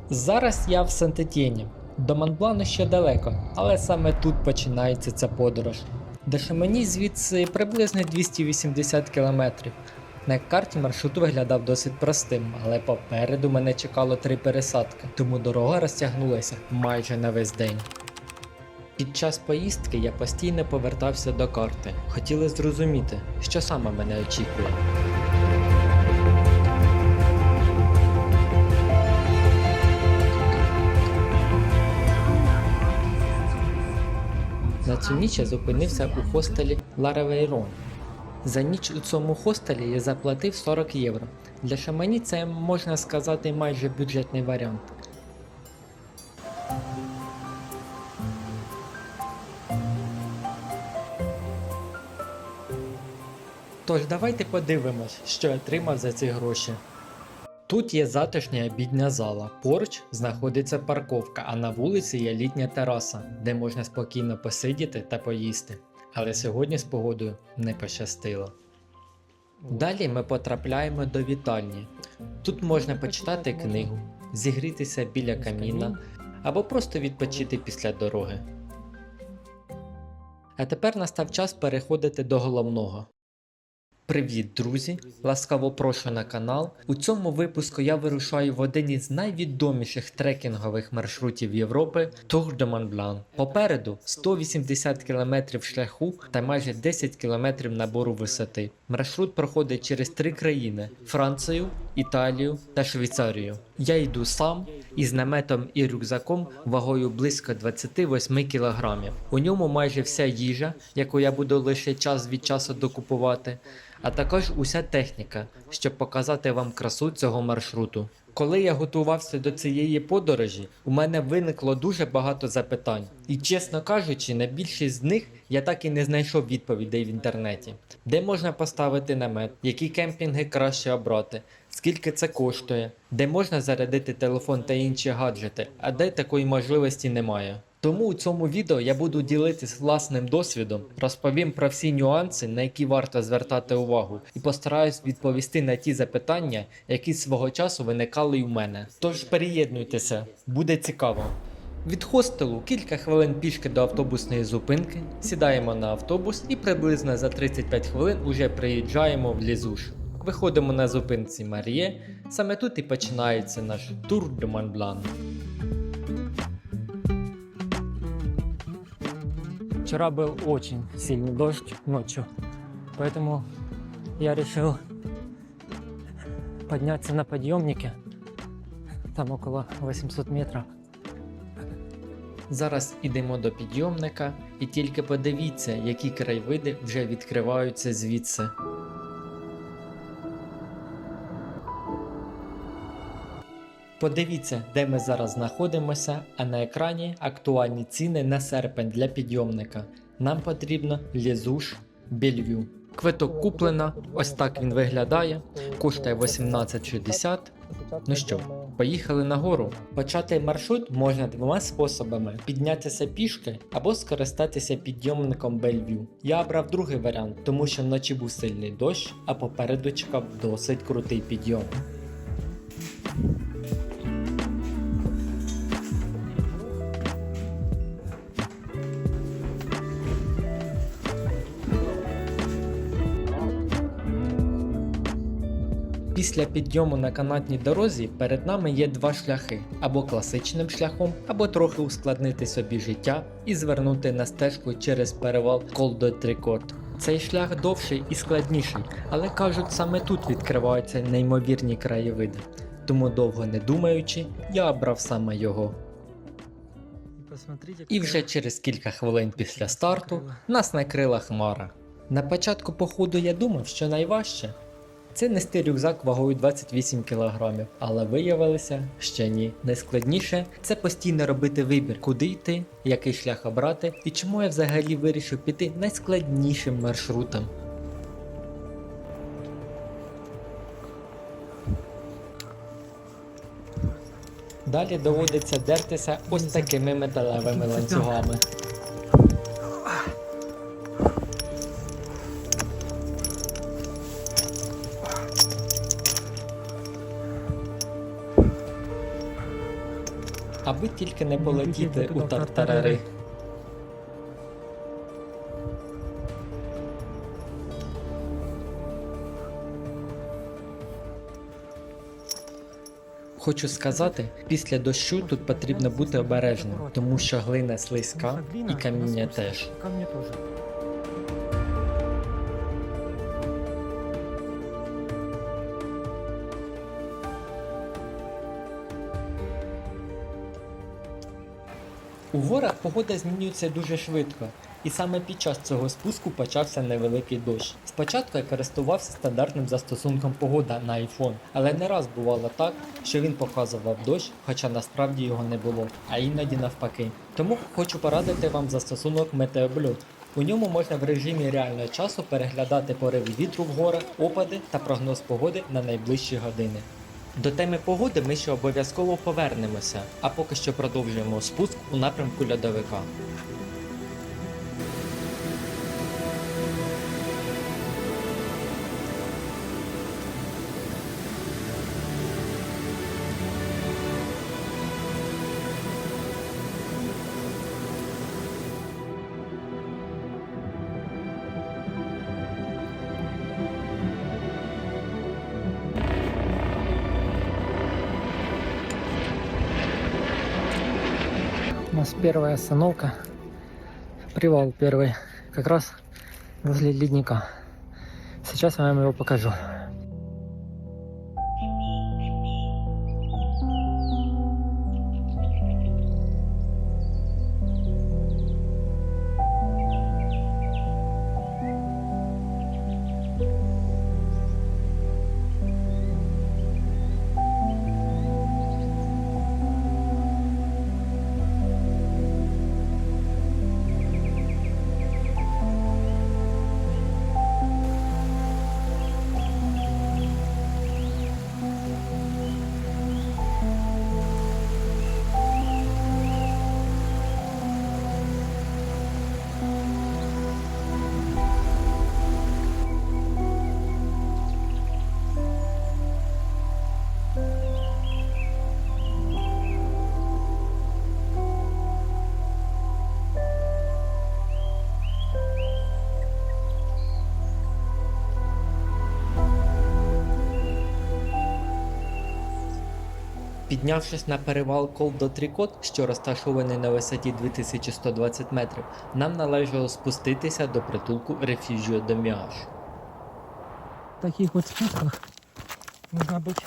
Зараз я в Сент-Етьєні. До Монблану ще далеко, але саме тут починається ця подорож. До Шамоні звідси приблизно 280 км. На карті маршрут виглядав досить простим, але попереду мене чекало 3 пересадки, тому дорога розтягнулася майже на весь день. Під час поїздки я постійно повертався до карти. Хотіли зрозуміти, що саме мене очікує. На цю ніч я зупинився у хостелі Ла Ревейрон. За ніч у цьому хостелі я заплатив 40 євро. Для Шамоні це, можна сказати, майже бюджетний варіант. Тож давайте подивимось, що я отримав за ці гроші. Тут є затишня обідня зала, поруч знаходиться парковка, а на вулиці є літня тераса, де можна спокійно посидіти та поїсти. Але сьогодні з погодою не пощастило. Далі ми потрапляємо до вітальні. Тут можна почитати книгу, зігрітися біля каміна або просто відпочити після дороги. А тепер настав час переходити до головного. Привіт, друзі! Ласкаво прошу на канал. У цьому випуску я вирушаю в один із найвідоміших трекінгових маршрутів Європи – Tour de Mont Blanc. Попереду 180 км шляху та майже 10 км набору висоти. Маршрут проходить через 3 країни – Францію, Італію та Швейцарію. Я йду сам із наметом і рюкзаком вагою близько 28 кг. У ньому майже вся їжа, яку я буду лише час від часу докупувати, а також уся техніка, щоб показати вам красу цього маршруту. Коли я готувався до цієї подорожі, у мене виникло дуже багато запитань. І чесно кажучи, на більшість з них я так і не знайшов відповідей в інтернеті. Де можна поставити намет, які кемпінги краще обрати, скільки це коштує, де можна зарядити телефон та інші гаджети, а де такої можливості немає. Тому у цьому відео я буду ділитись власним досвідом, розповім про всі нюанси, на які варто звертати увагу, і постараюсь відповісти на ті запитання, які свого часу виникали й у мене. Тож приєднуйтеся, буде цікаво. Від хостелу кілька хвилин пішки до автобусної зупинки, сідаємо на автобус і приблизно за 35 хвилин уже приїжджаємо в Лізуш. Виходимо на зупинці Маріє, саме тут і починається наш Tour de Mont Blanc. Вчера был очень сильный дождь ночью, поэтому я решил подняться на подъемнике, там около 800 метрів. Зараз ідемо до підйомника і тільки подивіться, які краєвиди вже відкриваються звідси. Подивіться, де ми зараз знаходимося, а на екрані актуальні ціни на серпень для підйомника. Нам потрібно Лізуш, Бельвю. Квиток куплено, ось так він виглядає, коштує 18,60. Ну що, поїхали нагору. Почати маршрут можна двома способами: піднятися пішки або скористатися підйомником Бельвю. Я обрав другий варіант, тому що вночі був сильний дощ, а попереду чекав досить крутий підйом. Після підйому на канатній дорозі перед нами є два шляхи: або класичним шляхом, або трохи ускладнити собі життя і звернути на стежку через перевал Кол де Трикот. Цей шлях довший і складніший, але кажуть, саме тут відкриваються неймовірні краєвиди. Тому довго не думаючи, я обрав саме його. І вже через кілька хвилин після старту нас накрила хмара. На початку походу я думав, що найважче це нести рюкзак вагою 28 кг, але виявилося, що ні. Найскладніше – це постійно робити вибір, куди йти, який шлях обрати і чому я взагалі вирішив піти найскладнішим маршрутом. Далі доводиться дертися ось такими металевими ланцюгами. Аби тільки не полетіти у тартарари. Хочу сказати, після дощу тут потрібно бути обережним, тому що глина слизька і каміння теж. Камни тоже. У горах погода змінюється дуже швидко, і саме під час цього спуску почався невеликий дощ. Спочатку я користувався стандартним застосунком погода на iPhone, але не раз бувало так, що він показував дощ, хоча насправді його не було, а іноді навпаки. Тому хочу порадити вам застосунок Meteoblue. У ньому можна в режимі реального часу переглядати пориви вітру в горах, опади та прогноз погоди на найближчі години. До теми погоди ми ще обов'язково повернемося, а поки що продовжуємо спуск у напрямку льодовика. У нас первая остановка, привал первый, как раз возле ледника. Сейчас я вам его покажу. Піднявшись на перевал Кол-до-Трікот, що розташований на висоті 2120 метрів, нам належало спуститися до притулку Refugio de Miage. В таких вот спусках нужно быть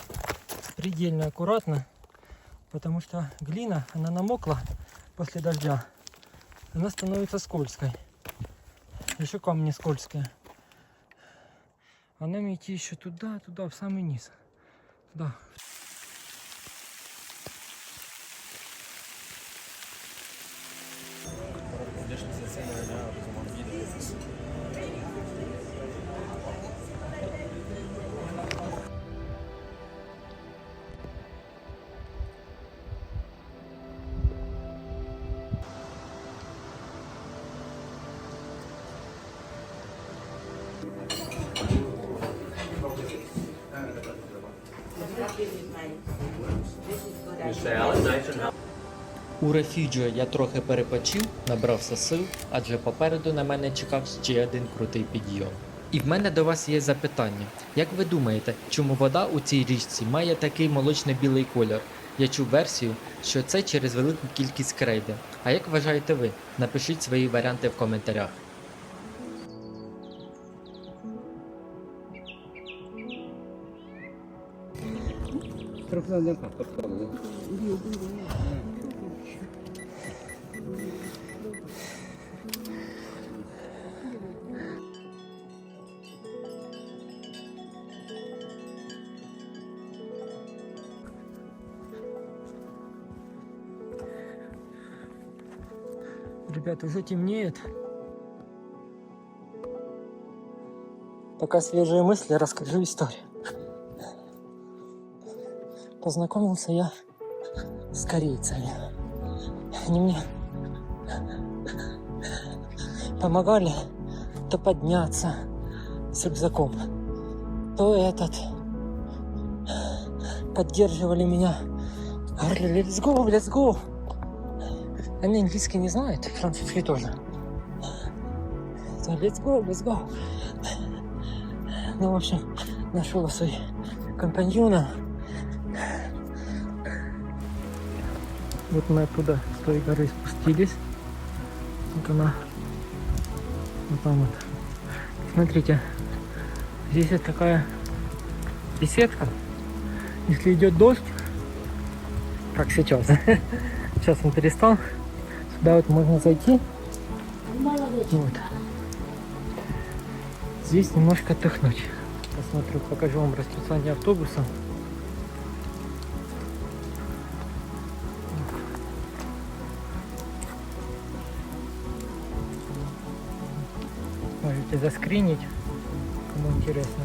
предельно аккуратно, потому что глина, она намокла после дождя, она становится скользкой. Еще камни скользкие. А нам идти еще туда, в самый низ. Туда. У Refugio я трохи перепочив, набрався сил, адже попереду на мене чекав ще один крутий підйом. І в мене до вас є запитання. Як ви думаєте, чому вода у цій річці має такий молочно-білий колір? Я чув версію, що це через велику кількість крейди. А як вважаєте ви? Напишіть свої варіанти в коментарях. Ребята, уже темнеет. Пока свежие мысли, расскажу историю. Познакомился я с корейцами. Они мне помогали то подняться с рюкзаком, то поддерживали меня Говорили, let's go, let's go. Они английский не знают, французский тоже. Let's go, let's go. Ну, в общем, нашел свой компаньона. Вот мы оттуда с той горы спустились. Вот она. Вот там вот. Смотрите, здесь вот такая беседка. Если идет дождь, как сейчас, сейчас он перестал, сюда вот можно зайти. Вот. Здесь немножко отдохнуть. Посмотрю, покажу вам расписание автобуса. Можете заскринить, кому интересно.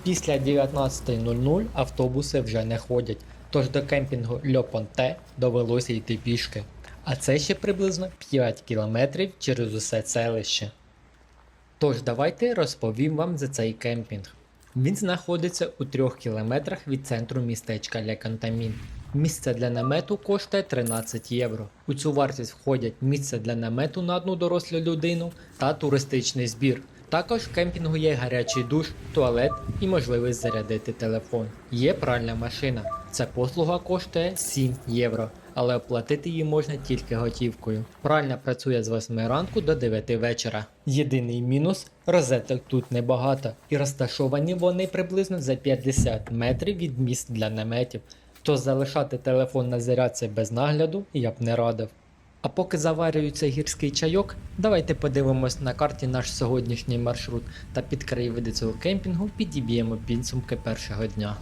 Після 19:00 автобуси вже не ходять, тож до кемпінгу Ле Понте довелося йти пішки. А це ще приблизно 5 кілометрів через усе селище. Тож давайте розповім вам за цей кемпінг. Він знаходиться у 3 кілометрах від центру містечка Ле Контамін. Місце для намету коштує 13 євро. У цю вартість входять місце для намету на одну дорослу людину та туристичний збір. Також в кемпінгу є гарячий душ, туалет і можливість зарядити телефон. Є пральна машина. Ця послуга коштує 7 євро, але оплатити її можна тільки готівкою. Пральня працює з 8 ранку до 9 вечора. Єдиний мінус – розеток тут небагато і розташовані вони приблизно за 50 метрів від місць для наметів. Тож залишати телефон на зарядці без нагляду я б не радив. А поки заварюється гірський чайок, давайте подивимось на карті наш сьогоднішній маршрут та під краєвиди цього кемпінгу підіб'ємо підсумки першого дня.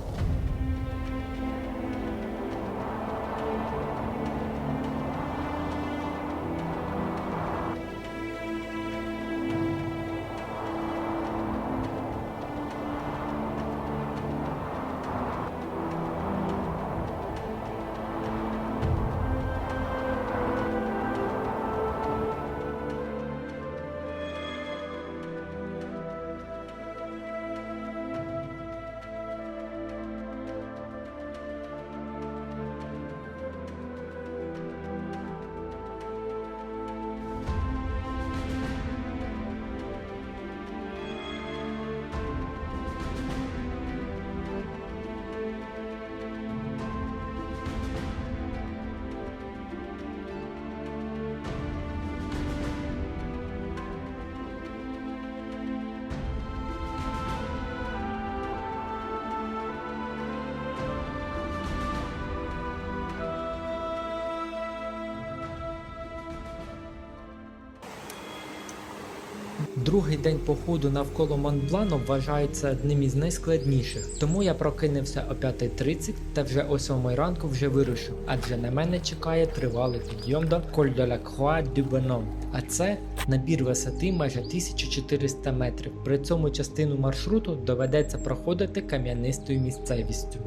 Другий день походу навколо Монблану вважається одним із найскладніших, тому я прокинувся о 5:30 та вже о 7 ранку вже вирушив, адже на мене чекає тривалий підйом до Col de la Croix du Bonhomme, а це набір висоти майже 1400 метрів, при цьому частину маршруту доведеться проходити кам'янистою місцевістю.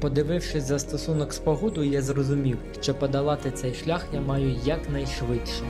Подивившись застосунок з погодою, я зрозумів, що подолати цей шлях я маю якнайшвидше.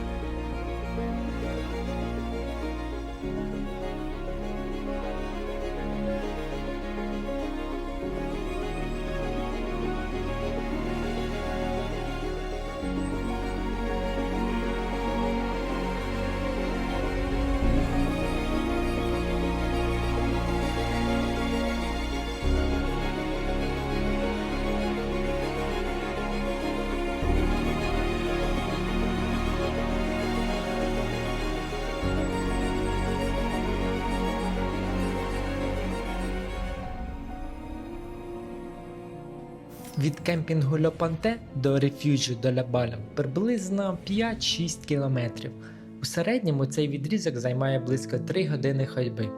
Від кемпінгу Ле Понте до рефюджу до Ля Балем приблизно 5-6 кілометрів. У середньому цей відрізок займає близько 3 години ходьби.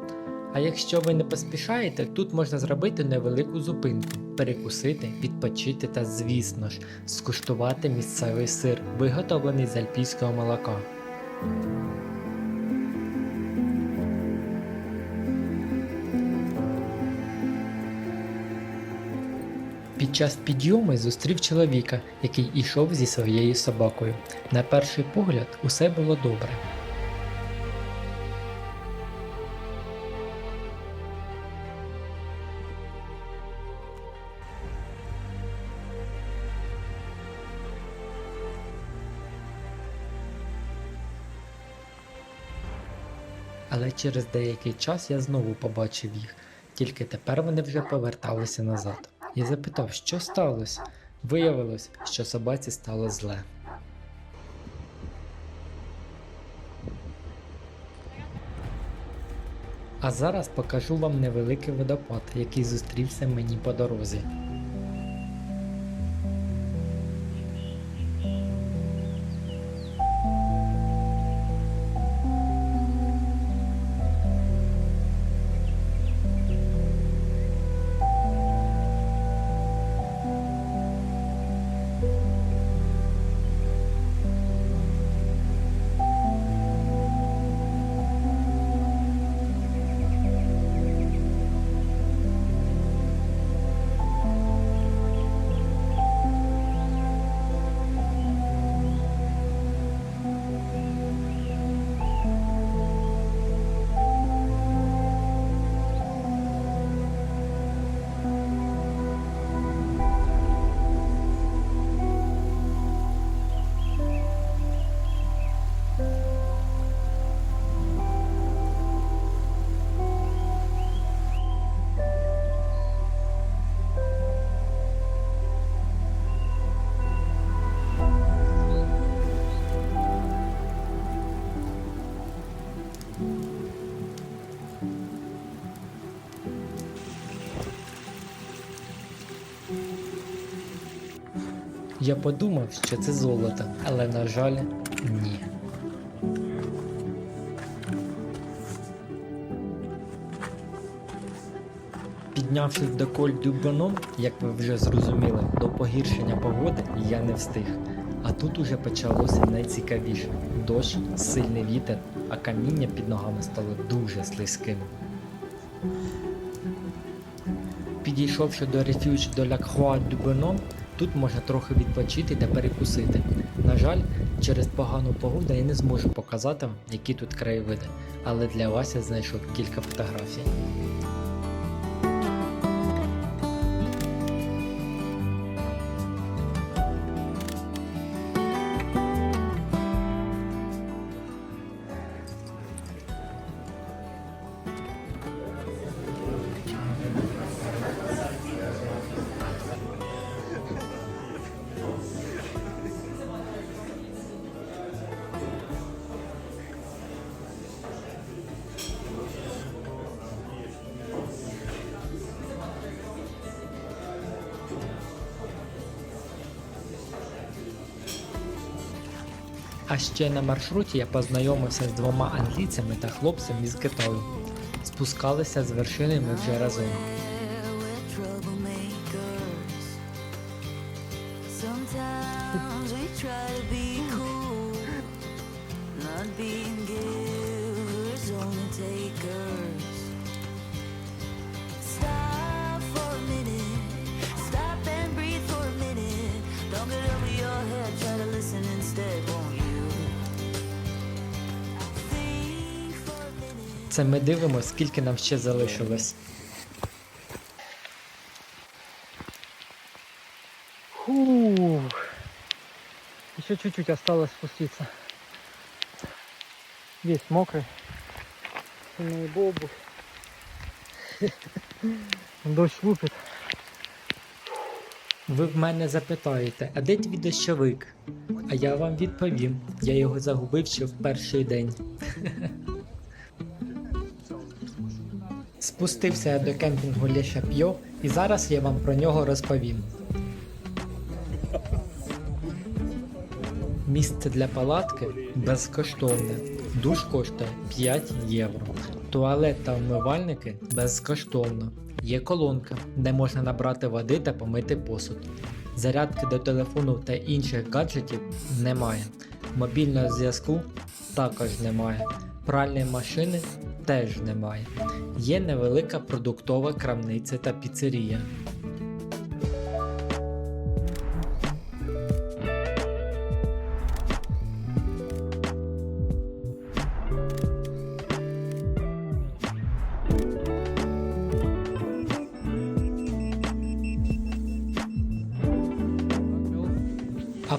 А якщо ви не поспішаєте, тут можна зробити невелику зупинку, перекусити, відпочити та, звісно ж, скуштувати місцевий сир, виготовлений з альпійського молока. Під Під час підйому зустрів чоловіка, який ішов зі своєю собакою. На перший погляд усе було добре. Але через деякий час я знову побачив їх, тільки тепер вони вже поверталися назад. Я запитав, що сталося. Виявилось, що собаці стало зле. А зараз покажу вам невеликий водопад, який зустрівся мені по дорозі. Я подумав, що це золото, але на жаль, ні. Піднявшись до Коль дю Боном, як ви вже зрозуміли, до погіршення погоди я не встиг. А тут уже почалося найцікавіше. Дощ, сильний вітер, а каміння під ногами стало дуже слизьким. Підійшовши до Refuge de la Croix du Bonhomme, тут можна трохи відпочити та перекусити. На жаль, через погану погоду я не зможу показати вам, які тут краєвиди, але для вас я знайшов кілька фотографій. А ще на маршруті я познайомився з двома англійцями та хлопцем із Китаю. Спускалися з вершини ми вже разом. Sometimes we try to be cool, not being givers, only takers. Stop for a minute, stop and breathe for a minute. Don't get over your head, try to listen instead, won't you? Think for a minute. Це ми дивимося, скільки нам ще залишилось. Фух. Еще чуть-чуть осталось спуститься. Весь мокрый. Сильный обувь. Дождь лупит. Ви в мене запитаєте, а де твій дощовик? А я вам відповім, я його загубив ще в перший день. Спустився я до кемпінгу Ле Шап'йо і зараз я вам про нього розповім. Місце для палатки безкоштовне. Душ коштує 5 євро. Туалет та умивальники безкоштовно. Є колонка, де можна набрати води та помити посуд. Зарядки до телефону та інших гаджетів немає. Мобільного зв'язку також немає. Пральної машини теж немає. Є невелика продуктова крамниця та піцерія.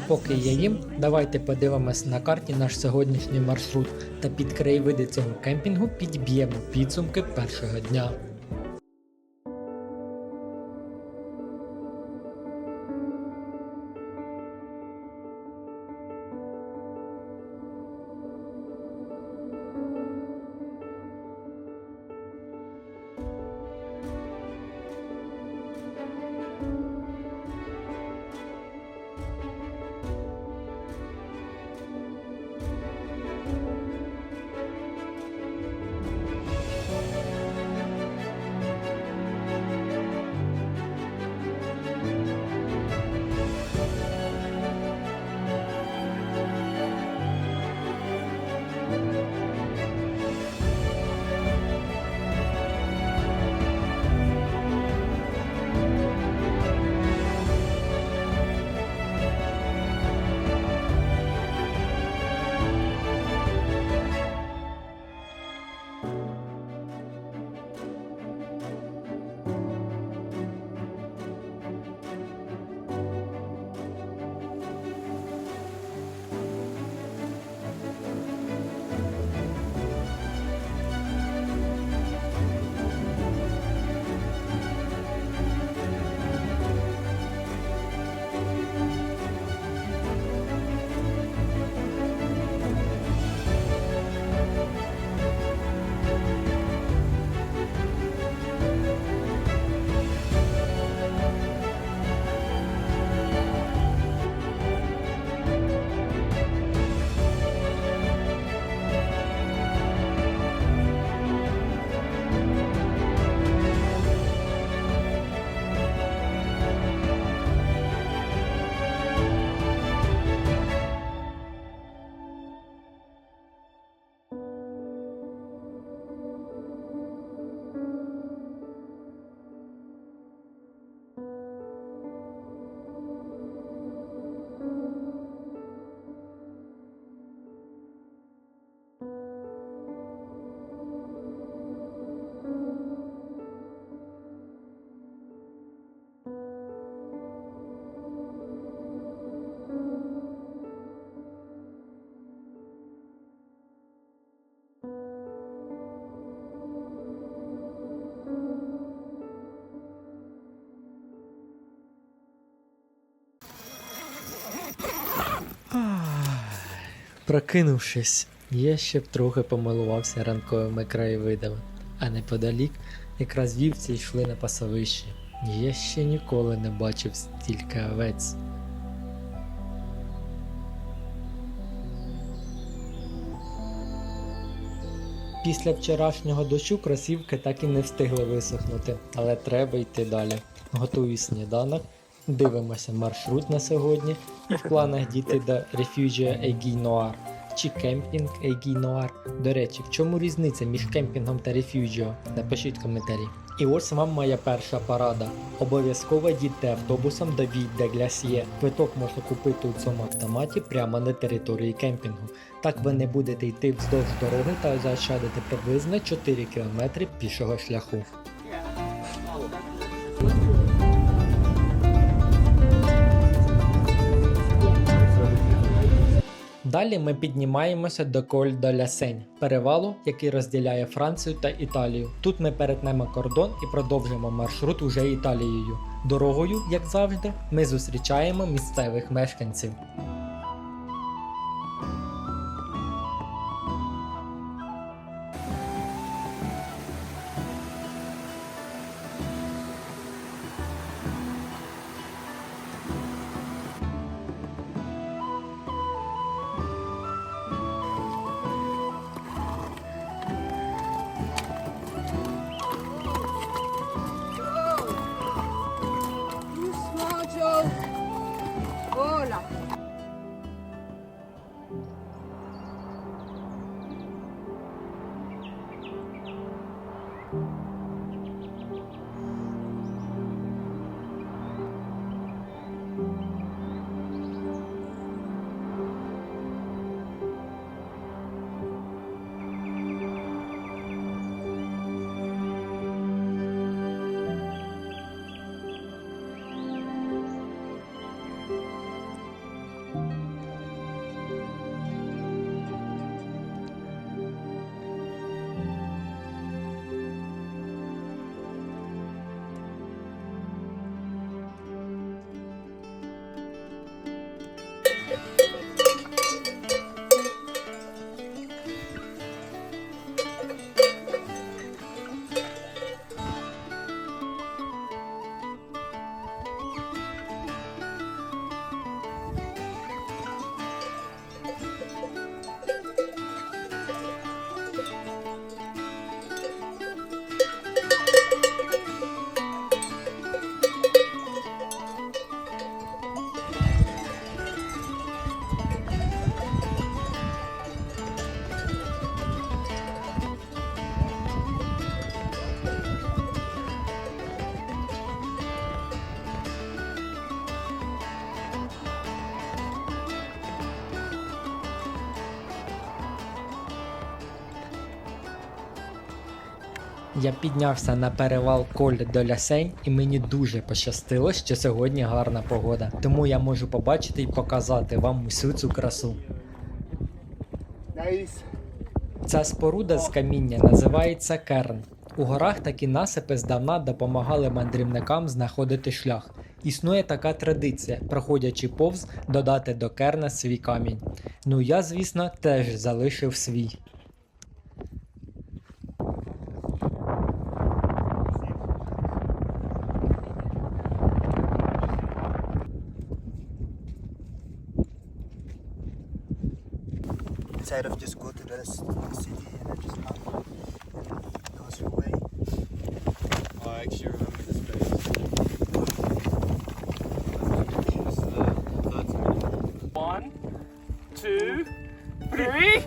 поки я їм, давайте подивимось на карті наш сьогоднішній маршрут та під краєвиди цього кемпінгу підб'ємо підсумки першого дня. Прокинувшись, я ще б трохи помилувався ранковими краєвидами, а неподалік якраз вівці йшли на пасовище. Я ще ніколи не бачив стільки овець. Після вчорашнього дощу кросівки так і не встигли висохнути, але треба йти далі. Готую сніданок, дивимося маршрут на сьогодні і в планах дійти до Рефюджіо Ейгій Нуар чи кемпінг Ейгій Нуар. До речі, в чому різниця між кемпінгом та рефюджіо? Напишіть коментарі. І ось вам моя перша порада. Обов'язково їдьте автобусом до Вій де Глясьє. Квиток можна купити у цьому автоматі прямо на території кемпінгу. Так ви не будете йти вздовж дороги та заощадите приблизно 4 км пішого шляху. Далі ми піднімаємося до Коль до ля Сень, перевалу, який розділяє Францію та Італію. Тут ми перетнемо кордон і продовжимо маршрут уже Італією. Дорогою, як завжди, ми зустрічаємо місцевих мешканців. Hola. Я піднявся на перевал Коль до Лясень, і мені дуже пощастило, що сьогодні гарна погода. Тому я можу побачити і показати вам усю цю красу. Ця споруда з каміння називається керн. У горах такі насипи здавна допомагали мандрівникам знаходити шлях. Існує така традиція, проходячи повз, додати до керна свій камінь. Ну я, звісно, теж залишив свій. Instead of just go to the city and then just up and goes your way. I actually remember this place. This is the 30-minute. 1, 2, 3.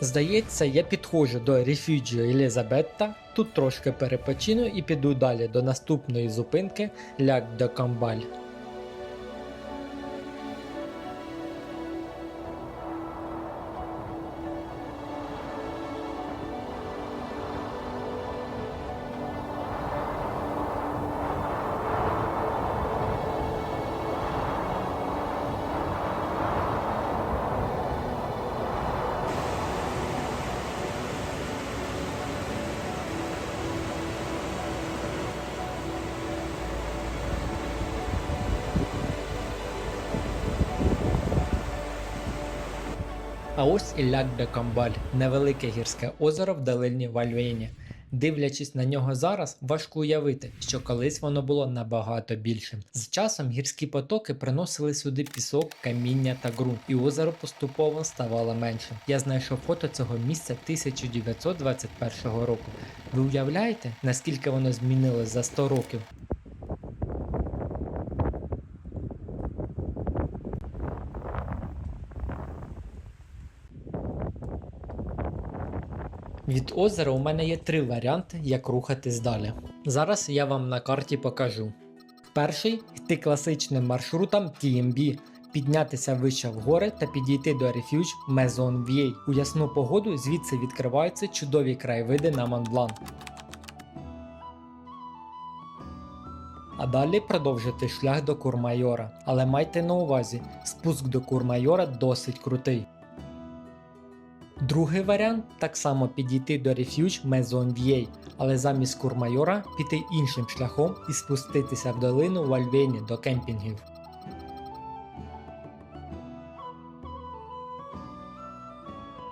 Здається, я підходжу до Рефюджіо Елізабетта, тут трошки перепочину і піду далі до наступної зупинки Ляк де Камбаль. А ось і Ляк де Камбаль – невелике гірське озеро в долині Вальвейні. Дивлячись на нього зараз, важко уявити, що колись воно було набагато більшим. З часом гірські потоки приносили сюди пісок, каміння та ґрунт, і озеро поступово ставало меншим. Я знайшов фото цього місця 1921 року. Ви уявляєте, наскільки воно змінилось за 100 років? Від озера у мене є 3 варіанти, як рухатись далі. Зараз я вам на карті покажу. Перший – йти класичним маршрутом TMB, піднятися вище в гори та підійти до Refuge Maison Vieille. У ясну погоду звідси відкриваються чудові краєвиди на Монблан. А далі продовжити шлях до Курмайора. Але майте на увазі, спуск до Курмайора досить крутий. Другий варіант – так само підійти до Refuge Maison Vieille, але замість Курмайора піти іншим шляхом і спуститися в долину Вальвейні до кемпінгів.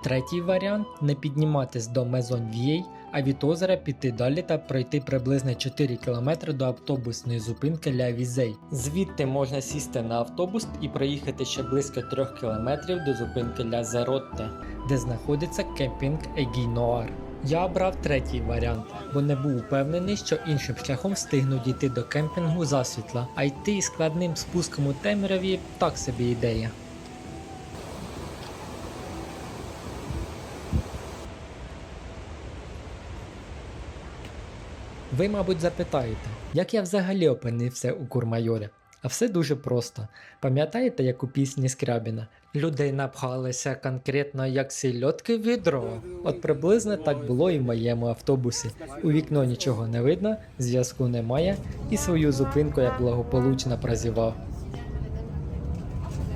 Третій варіант – не підніматись до Maison Vieille, а від озера піти далі та пройти приблизно 4 км до автобусної зупинки Ля Візей. Звідти можна сісти на автобус і проїхати ще близько 3 км до зупинки Ля Зеротте, де знаходиться кемпінг Егі Нуар. Я обрав третій варіант, бо не був впевнений, що іншим шляхом встигну дійти до кемпінгу засвітла, а йти складним спуском у темряві – так собі ідея. Ви, мабуть, запитаєте, як я взагалі опинився у Курмайорі? А все дуже просто. Пам'ятаєте, як у пісні Скрябіна? Людей напхалися конкретно як сільотки в відро. От приблизно так було і в моєму автобусі. У вікно нічого не видно, зв'язку немає, і свою зупинку я благополучно прозівав.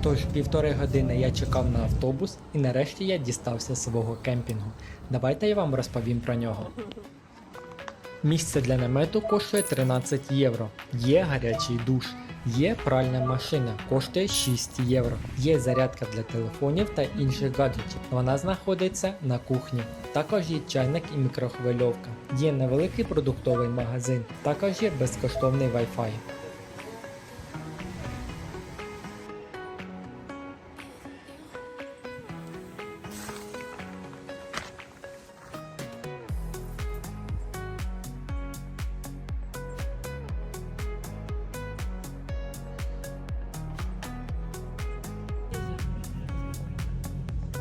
Тож 1,5 години я чекав на автобус і нарешті я дістався свого кемпінгу. Давайте я вам розповім про нього. Місце для намету коштує 13 євро, є гарячий душ, Є пральна машина, коштує 6 євро. Є зарядка для телефонів та інших гаджетів. Вона знаходиться на кухні. Також є чайник і мікрохвильовка. Є невеликий продуктовий магазин. Також є безкоштовний Wi-Fi.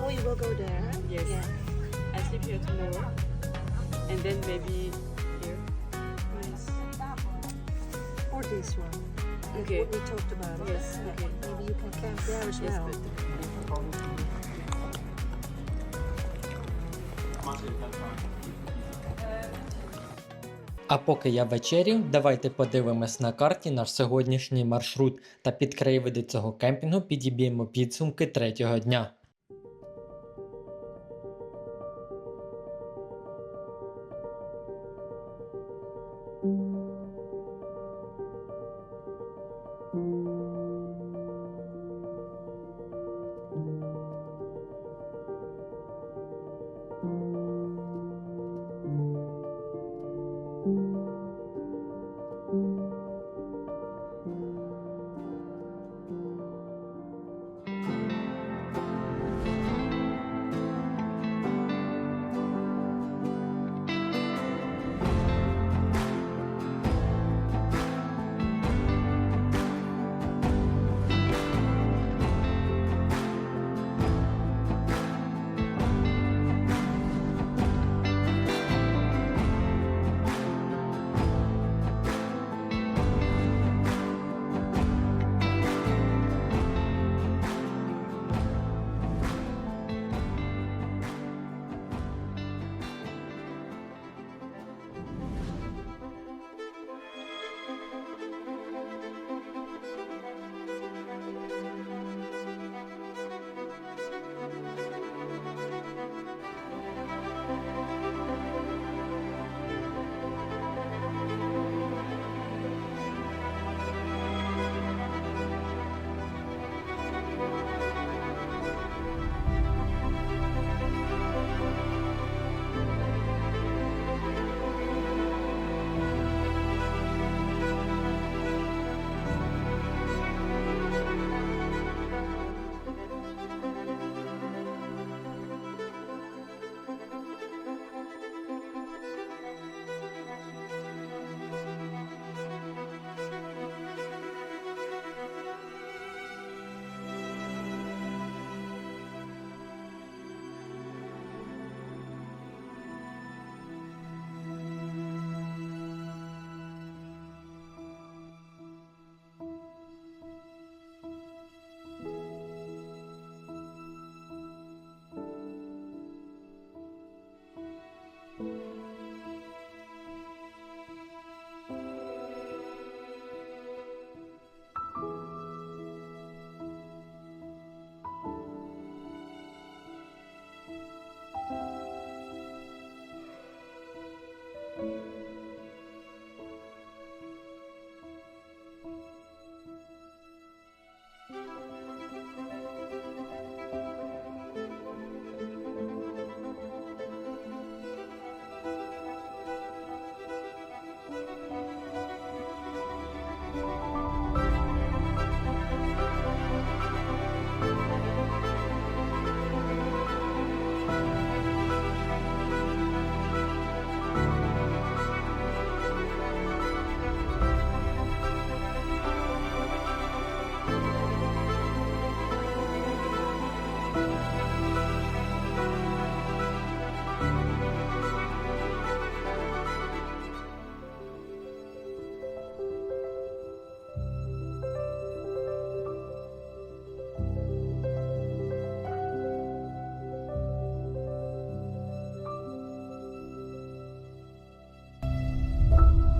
Oh, you will go there? Yes. Yeah. I sleep here tomorrow. And then maybe here. Nice. Or this one. Like Okay. what we talked about. Yes, okay. Maybe you can camp there as Yes, well. А поки я вечерю, давайте подивимось на карті наш сьогоднішній маршрут та під краєвиди цього кемпінгу підіб'ємо підсумки третього дня.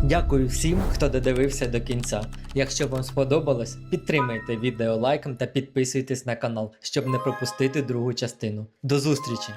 Дякую всім, хто додивився до кінця. Якщо вам сподобалось, підтримайте відео лайком та підписуйтесь на канал, щоб не пропустити другу частину. До зустрічі!